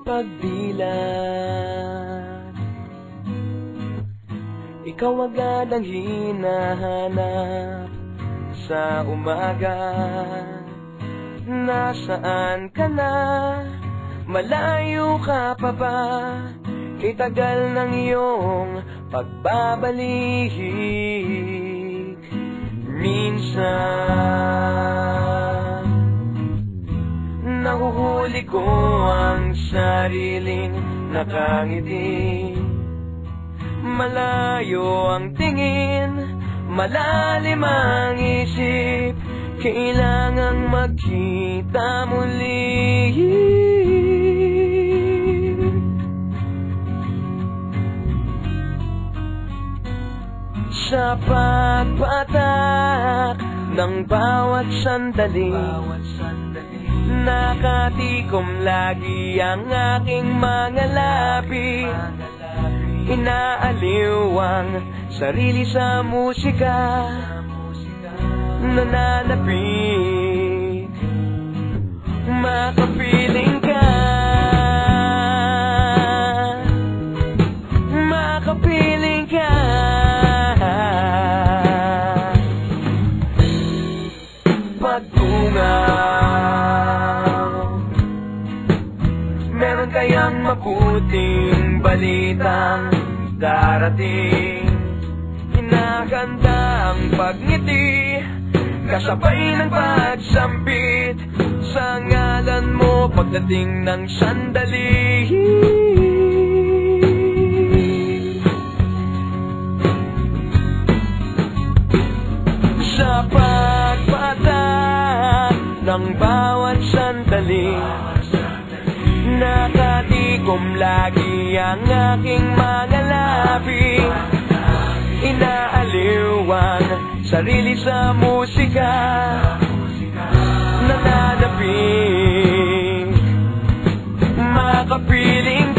pagdilat. Ikaw agad ang hinahanap sa umaga. Nasaan ka na? Malayo ka pa ba? Kay tagal ng iyong pagbabalik. Minsan nahuhuli ko ang sariling nakangiti. Malayo ang tingin, malalim ang isip. Kailangang magkita muli. Sa pagpatak ng bawat sandali, nakatikom lagi ang aking mga labi. Inaaliw ang sarili sa musika, nananapik, makapiling ka, makapiling ka. Pagtungaw, meron kayang mabuting balitang darating. Hinahanda ang pagngiti, kasabay ng pagsampit sa ngalan mo pagdating ng sandali. Sa pagpatak ng bawat sandali, nakatikom lagi ang aking mga labi. Inaaliw ang sarili sa musika, nananapik, makapiling